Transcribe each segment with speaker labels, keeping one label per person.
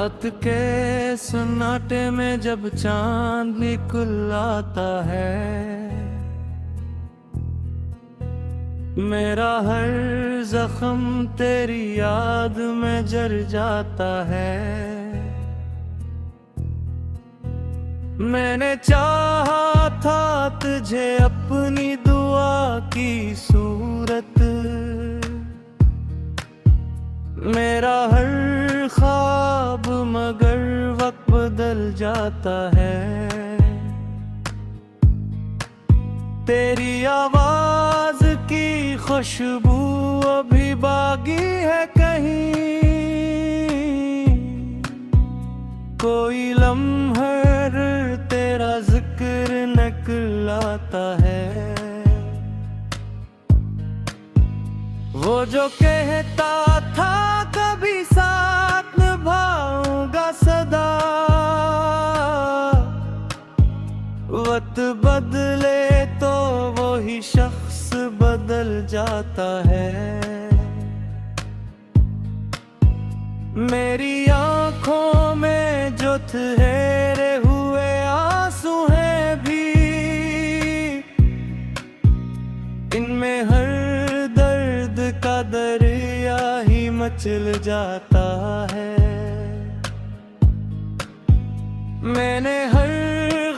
Speaker 1: रात के सन्नाटे में जब चांद निकल आता है, मेरा हर जख्म तेरी याद में जर जाता है। मैंने चाहा था तुझे अपनी दुआ की सूरत, मेरा हर ख्वाब मगर वक्त बदल जाता है। तेरी आवाज की खुशबू अभी बाकी है कहीं, कोई लम्हर तेरा जिक्र निकल आता है। वो जो कहता था कभी साथ निभाऊंगा सदा, वक्त बदले तो वही शख्स बदल जाता है। मेरी आंखों में जो ठहरे हुए आंसू हैं भी, इनमें हर दर्द का दरिया ही मचल जाता है। मैंने हर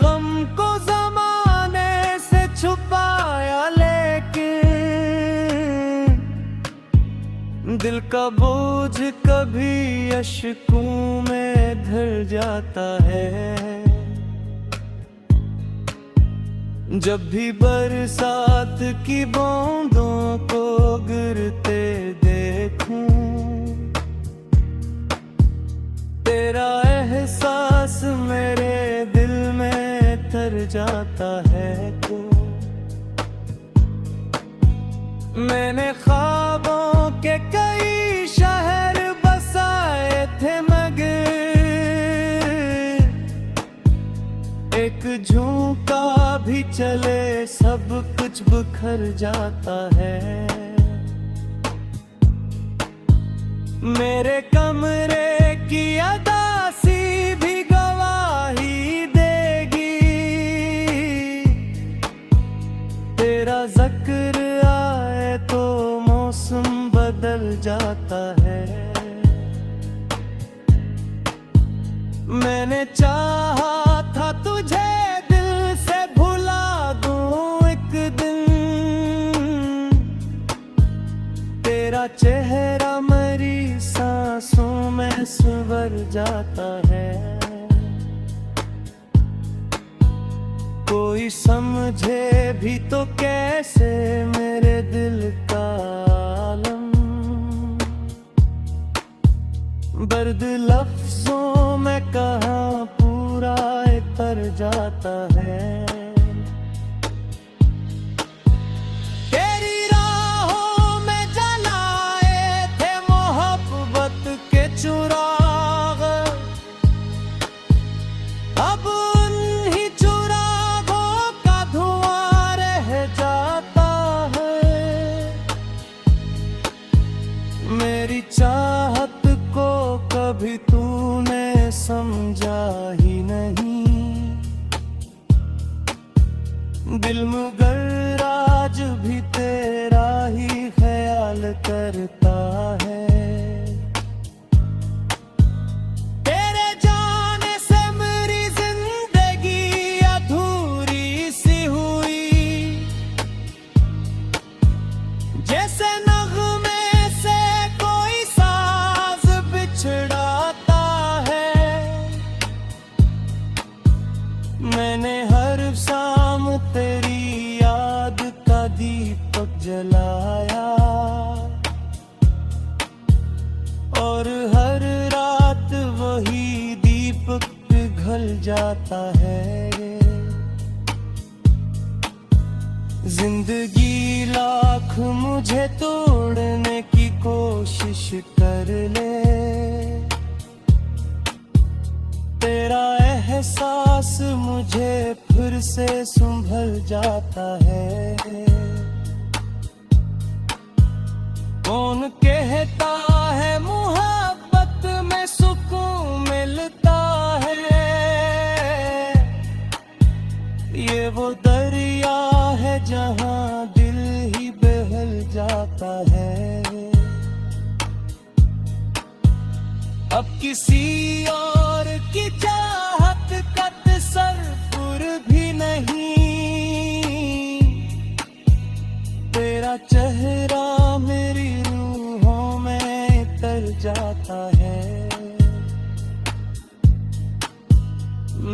Speaker 1: गम को ज़माने से छुपाया, लेकिन दिल का बोझ कभी अश्कों में ढल जाता है। जब भी बरसात की बूंदों को गिरते देखूं, तेरा एहसास मेरे दिल में तर जाता है। तो मैंने ख्वाबों के कई शहर बसाए थे मगर एक झोंका भी चले सब कुछ बिखर जाता है। मेरे कमरे की अदासी भी गवाही देगी, तेरा जिक्र आए तो मौसम बदल जाता है। मैंने चाहा था तुझे दिल से भुला दूं एक दिन, तेरा चेहरा मेरी सांसों में संवर जाता है। कोई समझे भी तो कैसे मेरे दिल का आलम, दर्द लफ्जों में कहाँ पूरा तर जाता है। तेरी राहों में जलाए थे मोहब्बत के चिराग, अब उन्हीं चिरागों का धुआं रह जाता है। मेरी चाहत को कभी तूने समझा ही नहीं, दिल मगर आज भी तेरा ही ख्याल करता है। तेरे जाने से मेरी जिंदगी अधूरी सी हुई, जैसे नगमे से कोई साज बिछड़ाता है। मैंने हर शाम तेरी याद का दीपक जलाया, और हर रात वही दीपक पिघल जाता है। जिंदगी लाख मुझे तोड़ने की कोशिश कर ले, तेरा एहसास मुझे फिर से संभल जाता है। कौन कहता है मोहब्बत में सुकून ये वो दरिया है जहाँ दिल ही बहल जाता है। अब किसी और की चाहत का तसव्वुर भी नहीं। तेरा चेहरा मेरी रूहों में तर जाता है।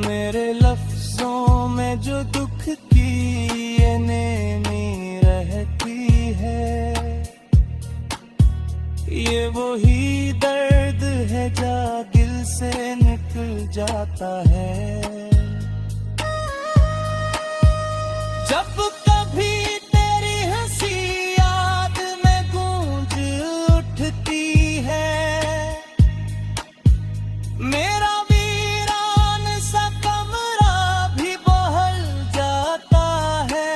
Speaker 1: मेरे लफ्जों में जो दुख की ये नेमी रहती है, ये वही दर्द है जा दिल से निकल जाता है। जब कभी तेरी हंसी याद में गूंज उठती है, मेरा वीरान सा कमरा भी बहल जाता है।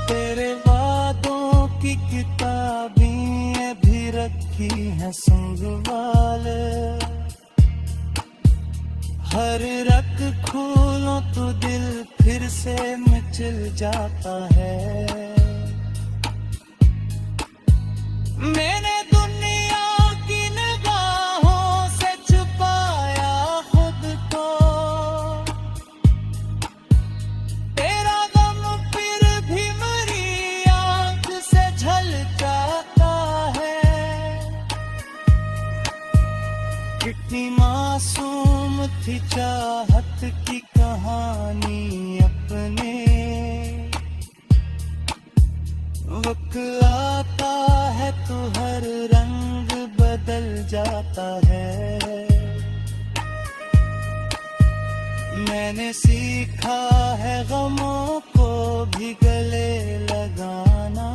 Speaker 1: तेरे वादों की किताबें भी रखी हैं संगवाल, हर रख खोलो तो दिल फिर से मचल जाता है। मैंने दुनिया की निगाहों से छुपाया खुद को, तेरा गम फिर भी मेरी आंख से झल जाता है। कितनी मासूम थी चाहत की कहानी अपने, वक्त आता है तो हर रंग बदल जाता है। मैंने सीखा है गमों को भी गले लगाना,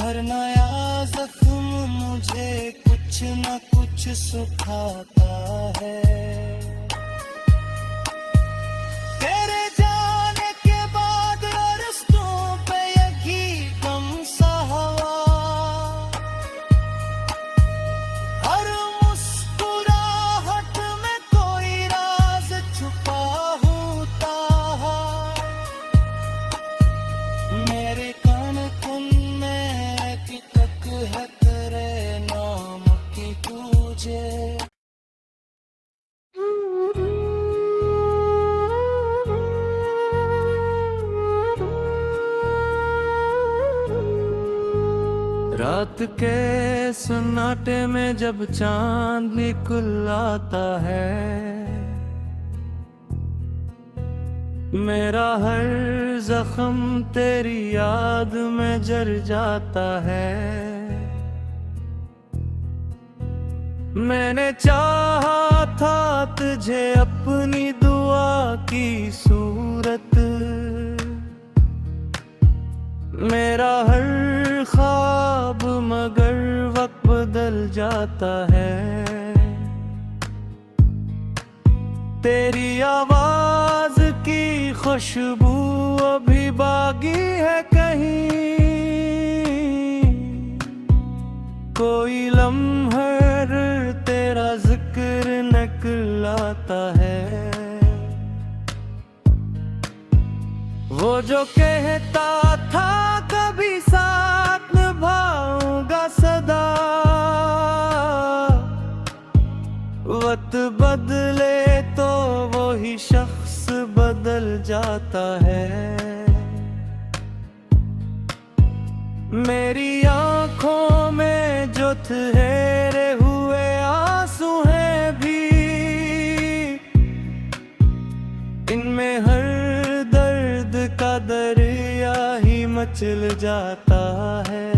Speaker 1: हर नया जख्म मुझे कुछ न कुछ सुखाता है। तेरे जाने के बाद रस्तों पे यही गम सा हवा, हर मुस्कुराहट में कोई राज छुपा होता है। मेरे कण कण में कि तक है तेरे नाम की तुझे। रात के सन्नाटे में जब चांद निकल आता है, मेरा हर जख्म तेरी याद में जर जाता है। मैंने चाहा था तुझे अपनी दुआ की सूरत, मेरा हर ख्वाब मगर वक्त बदल जाता है। तेरी आवाज की खुशबू अभी बाकी है कहीं, कोई लम्हर तेरा जिक्र निकल आता है। वो जो कहता था कभी साथ निभाऊंगा सदा, वक्त बदले तो वही शख्स बदल जाता है। मेरी आंखों में जो ठहरे हुए आंसू हैं भी, इनमें हर दर्द का दरिया ही मचल जाता है।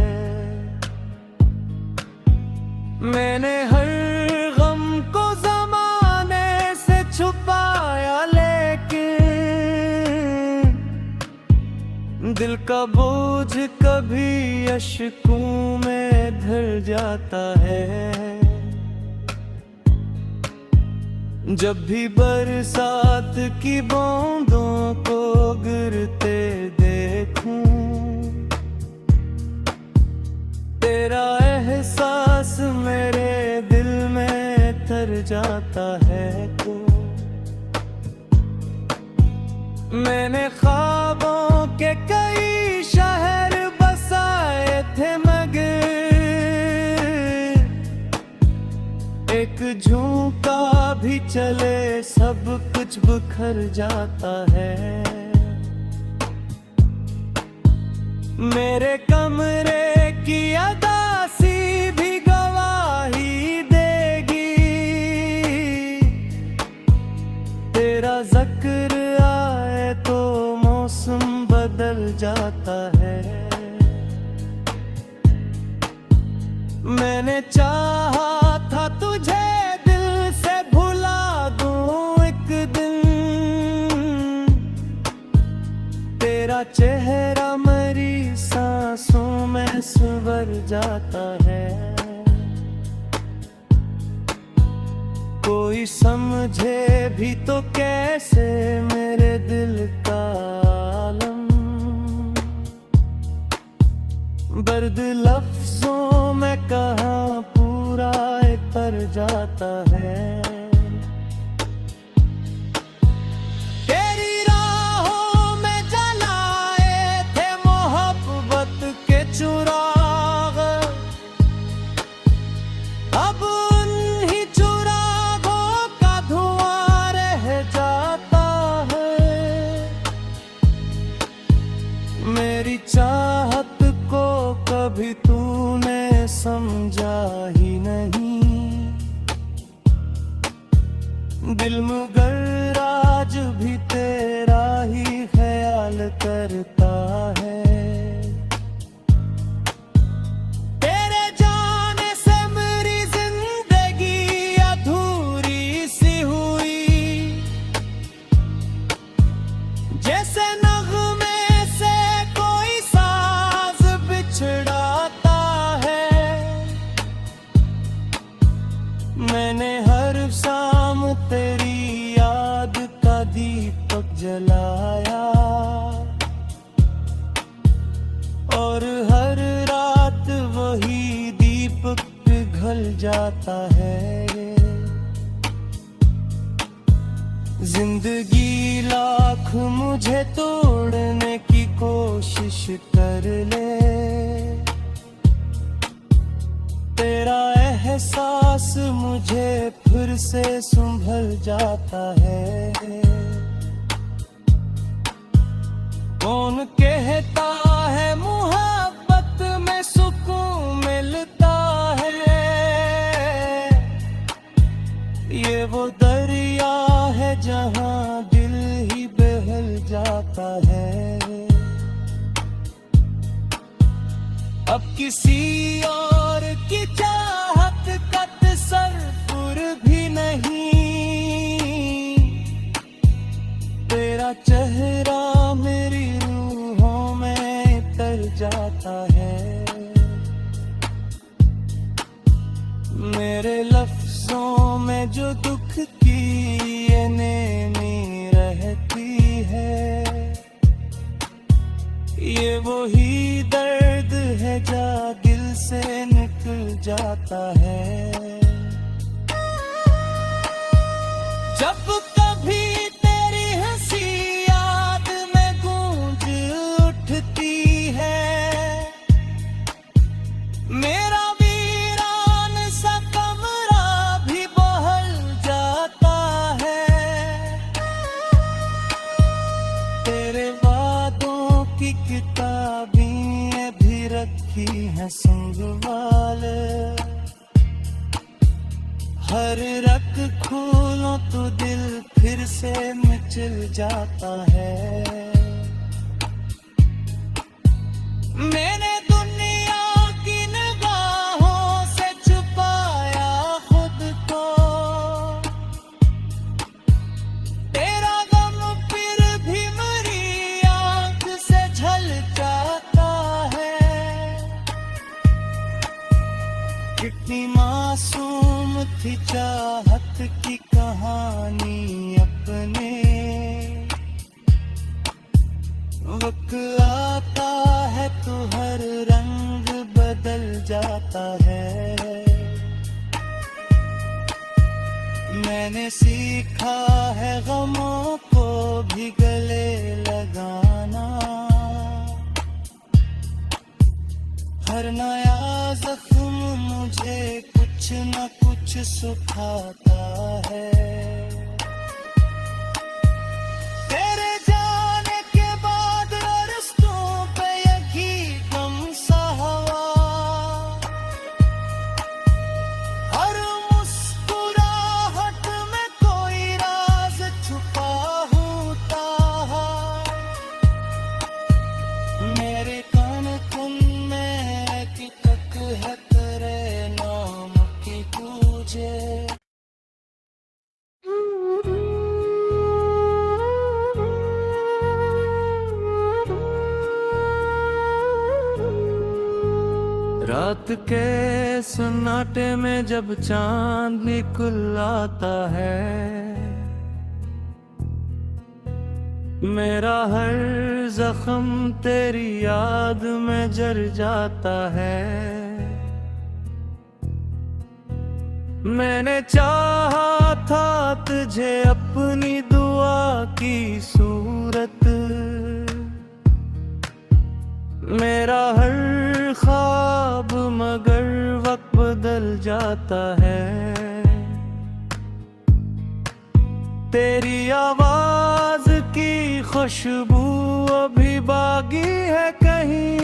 Speaker 1: मैंने हर गम को ज़माने से छुपाया, लेकिन दिल का बोझ कभी अश्कों में ढल जाता है। जब भी बरसात की बूंदों को गिरते देखूं, तेरा एहसास मेरे दिल में तर जाता है तो मैंने ख्वाबों के कई शहर बसाए थे मगर एक झोंका भी चले सब कुछ बिखर जाता है। मेरे कमरे की अदासी भी गवाही देगी, तेरा जिक्र आए तो मौसम बदल जाता है। मैंने चाहा था तुझे दिल से भुला दूं एक दिन, तेरा चेहरा मरी सांसों में संवर जाता है। कोई समझे भी तो कैसे मेरे दिल का आलम, दर्द लफ्जों में कहाँ पूरा उतर जाता है। तेरी राहों में जलाए थे मोहब्बत के चिराग, अब उन्हीं चिरागों का धुआं रह जाता है। मेरी चाहत को कभी तूने समझा ही नहीं, दिल मगर आज भी तेरा ही ख्याल करता है। तेरे जाने से मेरी जिंदगी अधूरी सी हुई, जैसे नगमे से कोई साज बिछड़ाता है। मैंने हर शाम तेरी याद का दीपक जलाया और हर रात वही दीपक पिघल जाता है। जिंदगी लाख मुझे तोड़ने की कोशिश कर ले, तेरा एहसास मुझे फिर से संभल जाता है। कौन कहता है मोहब्बत में सुकून मिलता है, ये वो दरिया है जहां दिल ही बहल जाता है। अब किसी और की चाहत का तसव्वुर भी नहीं, तेरा चेहरा मेरी रूहों में तर जाता है। मेरे लफ्जों में जो दुख की ये नेमी रहती है, ये वही दर्द है जा दिल से निकल जाता है। जब कभी तेरी हंसी याद में गूंज उठती है, मेरा वीरान सा कमरा भी बहल जाता है। तेरे वादों की किताबें भी रखी हैं संगवाल, हर रख खोलो तो दिल फिर से मचल जाता है। मैंने दुनिया की निगाहों से छुपाया खुद को, तेरा गम फिर भी मेरी आंख से झल जाता है। कितनी मासूम थी चाहत की कहानी अपने, वक्त आता है तो हर रंग बदल जाता है। मैंने सीखा है गमों को भी गले लगाना। हर नया जख्म मुझे कुछ न कुछ सुखाता है। तेरे जाने के बाद रास्तों पे यही गम सा हवा। हर मुस्कुराहट में कोई राज छुपा होता है। मेरे कान कुन में की तक है तेरे नाम की तुझे। रात के सन्नाटे में जब चांद निकल आता है, मेरा हर जख्म तेरी याद में जर जाता है। मैंने चाहा था तुझे अपनी दुआ की सूरत। मेरा हर ख्वाब मगर वक्त बदल जाता है। तेरी आवाज की खुशबू अभी बाकी है कहीं।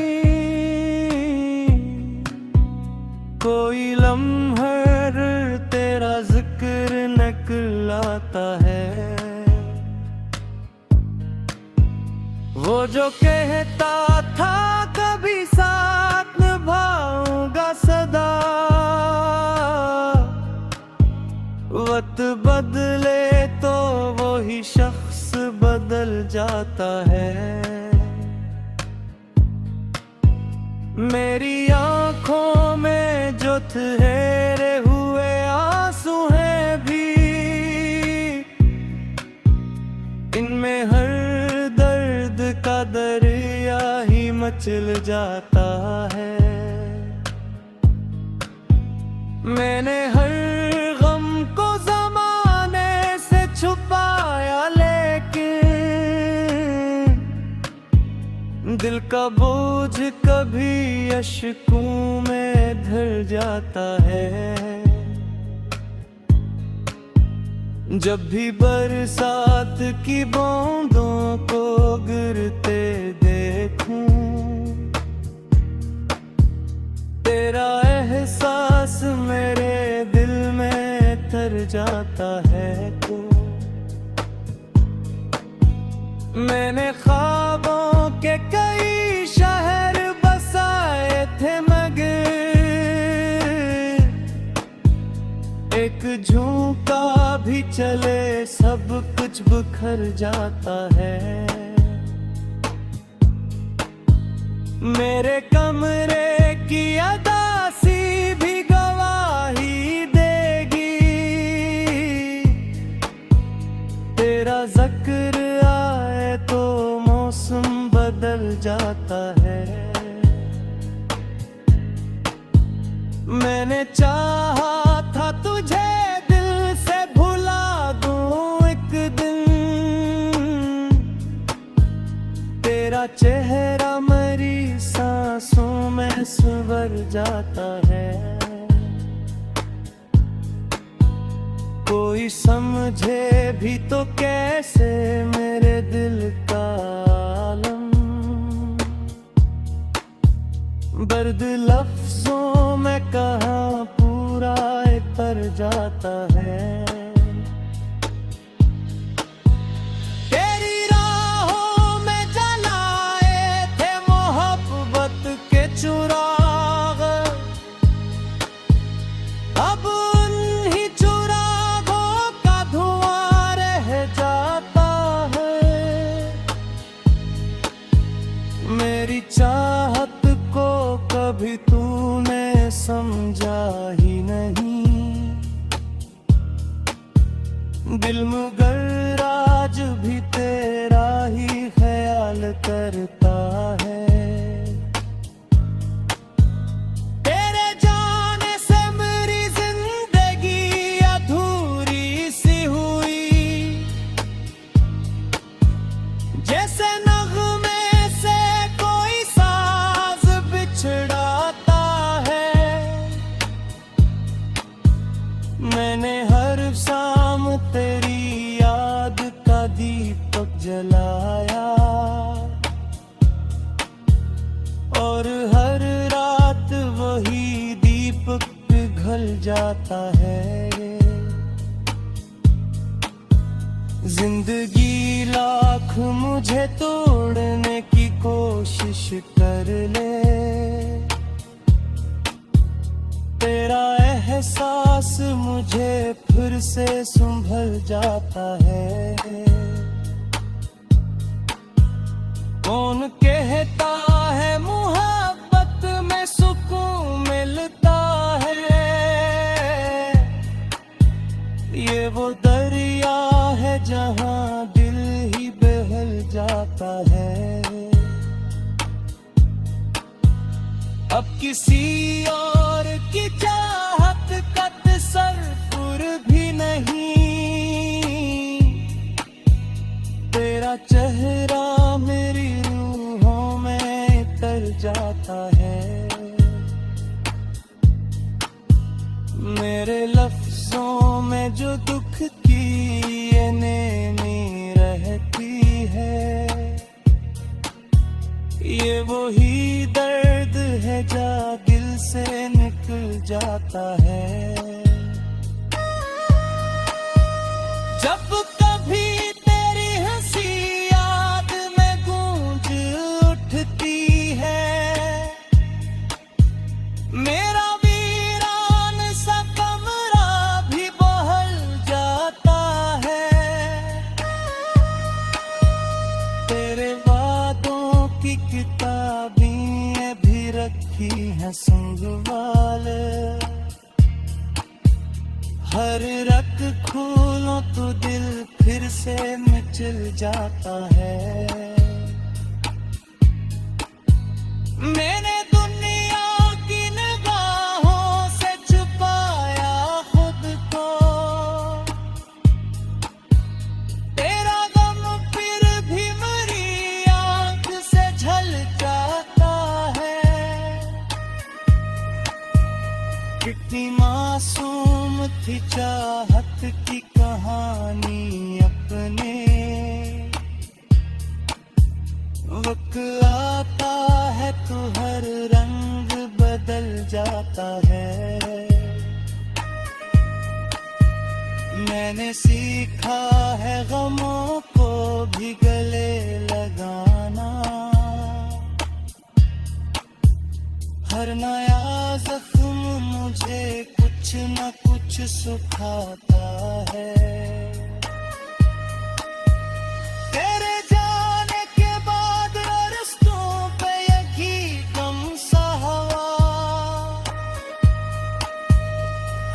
Speaker 1: कोई लम्हर तेरा जिक्र निकल आता है। वो जो कहता था कभी साथ निभाऊंगा सदा, वक्त बदले तो वही शख्स बदल जाता है। मेरी आंखों में जो ठहरे हुए आंसू हैं भी, इनमें हर दर्द का दरिया ही मचल जाता है। मैंने हर गम को ज़माने से छुपाया, लेकिन दिल का बोझ कभी अश्कों में ढल जाता है। जब भी बरसात की बूंदों को गिरते देखूं, तेरा एहसास मेरे दिल में तर जाता है। तो मैंने ख्वाबों के कई शहर बसाए थे मगर एक झोंका भी चले सब कुछ बिखर जाता है। मेरे कमरे की अदासी भी गवाही देगी, तेरा जिक्र आए तो मौसम बदल जाता है। मैंने चाहा था तुझे दिल से भुला दूं एक दिन, तेरा चेहरा मरी सांसों में संवर जाता है। कोई समझे भी तो कैसे मेरे दिल का आलम, दर्द लफ्जों में कहाँ पूरा तर जाता है। तेरी राहों में जलाए थे मोहब्बत के चिराग, अब उन्हीं चिरागों का धुआं रह जाता है। मेरी चाहत को कभी तूने समझा ही नहीं, दिल मगर आज भी तेरा ही ख्याल करता है। तेरे जाने से मेरी जिंदगी अधूरी जाता है ये। जिंदगी लाख मुझे तोड़ने की कोशिश कर ले, तेरा एहसास मुझे फिर से संभल जाता है। कौन कहता है मोहब्बत में सुकून मिलता है, ये वो दरिया है जहां दिल ही बहल जाता है। अब किसी और की चाहत का तसव्वुर भी नहीं, तेरा चेहरा मेरी रूहों में तर जाता है। मेरे लफ्जों में जो दुख की ये नेमी रहती है, ये वही दर्द है जा दिल से निकल जाता है। जब कभी तेरी हंसी याद में गूंज उठती है, मेरा वीरान सा कमरा भी बहल जाता है। तेरे वादों की किताबें भी रखी हैं संगवाल, हर रख खोलो तो दिल फिर से मचल जाता है। मैंने दुनिया की निगाहों से छुपाया खुद को, तेरा गम फिर भी मेरी आंख से झल जाता है। कितनी मासूम थी चाहत की कहानी अपने, वक्त आता है तो हर रंग बदल जाता है। मैंने सीखा है गमों को भी गले लगाना, हर नया जख्म मुझे कुछ न कुछ सुखाता है। तेरे जाने के बाद रास्तों पे यही गम सा हवा,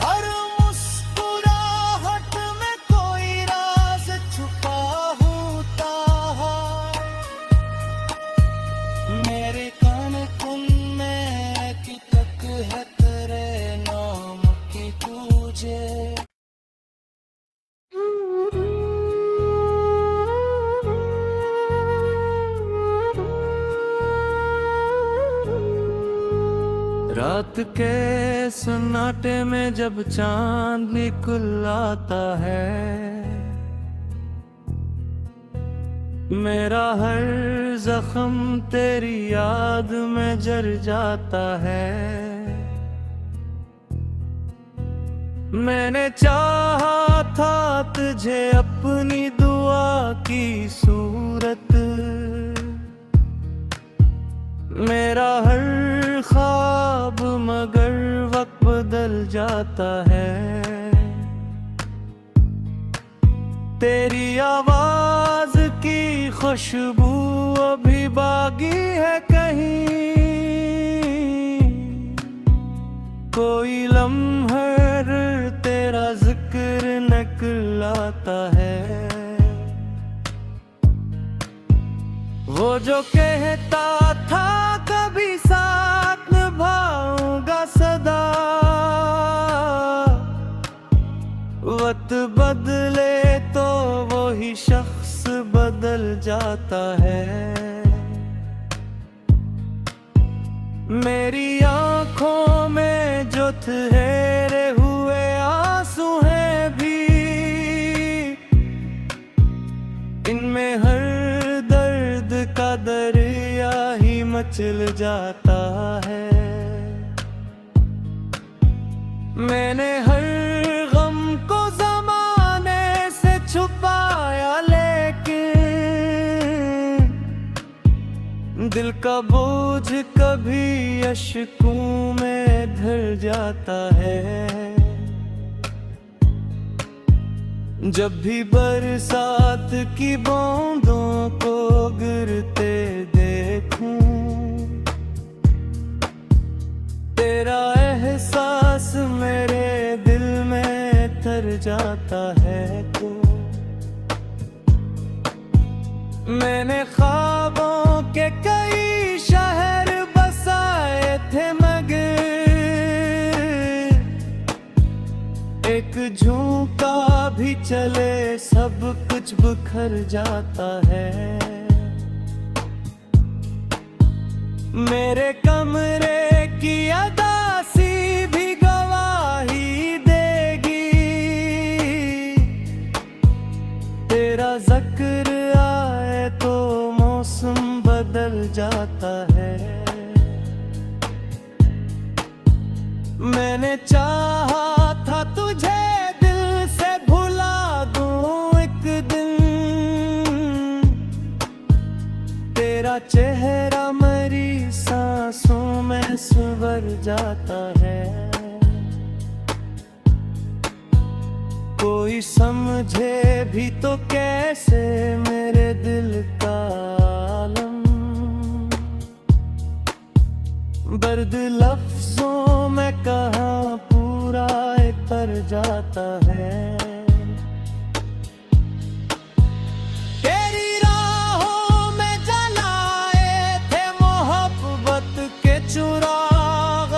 Speaker 1: हर मुस्कुराहट में कोई राज छुपा होता है। मेरे कान कुन में कि तक है तेरे नाम की तुझे। रात के सन्नाटे में जब चांद निकल आता है, मेरा हर जख्म तेरी याद में जर जाता है। मैंने चाहा था तुझे अपनी दुआ की सूरत, मेरा हर ख्वाब मगर वक्त बदल जाता है। तेरी आवाज की खुशबू अभी बाकी है कहीं, कोई लम्हर तेरा जिक्र निकल आता है। वो जो कहता था कभी साथ निभाऊंगा सदा, वक्त बदले तो वही शख्स बदल जाता है। मेरी आंखों में जो ठहरे हुए आंसू हैं भी, इनमें हर दर्द का दरिया ही मचल जाता है। मैंने हर गम को जमाने से छुपाया, लेकिन दिल का बोझ कभी अश्कों में ढल जाता है। जब भी बरसात की बूंदों को गिरते देखूं, तेरा एहसास मेरे दिल में तर जाता है। तो मैंने ख्वाबों के कई शहर बसाए थे, मगर एक झोंका भी चले सब कुछ बिखर जाता है। मेरे कमरे की अदासी भी गवाही देगी, तेरा जिक्र आए तो मौसम बदल जाता है। मैंने चाहा था तुझे दिल से भुला दूं एक दिन, तेरा चेहरा मेरी सांसों में संवर जाता है। कोई समझे भी तो कैसे मेरे दिल का आलम, दर्द लफ्जों में कहाँ पूरा तर जाता है। तेरी राहों में जलाए थे मोहब्बत के चिराग,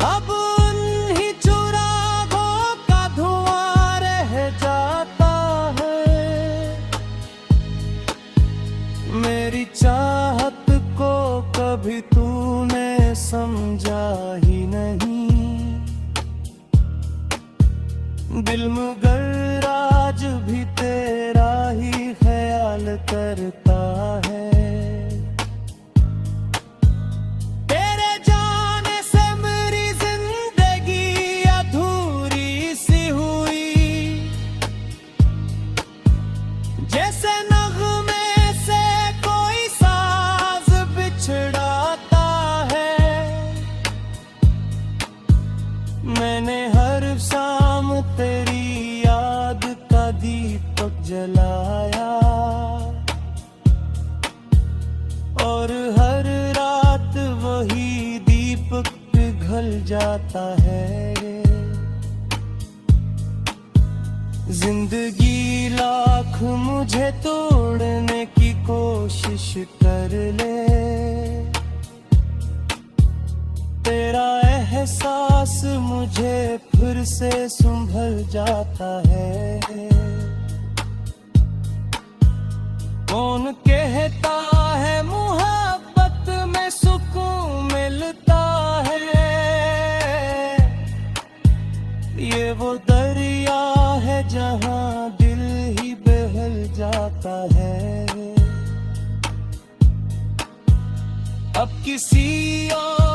Speaker 1: अब उन्हीं चिरागों का धुआं रह जाता है। मेरी चाहत को कभी तूने समझा ही नहीं, दिल मगर आज भी तेरा ही ख्याल करता है। तेरे जाने से मेरी जिंदगी अधूरी सी हुई, जैसे नगमे से कोई साज बिछड़ाता है। मैंने हर शाम तेरी याद का दीपक जलाया, और हर रात वही दीपक पिघल जाता है। जिंदगी लाख मुझे तोड़ने की कोशिश कर ले, तेरा एहसास मुझे फिर से संभल जाता है। कौन कहता है मोहब्बत में सुकून मिलता है, ये वो दरिया है जहां दिल ही बहल जाता है। अब किसी और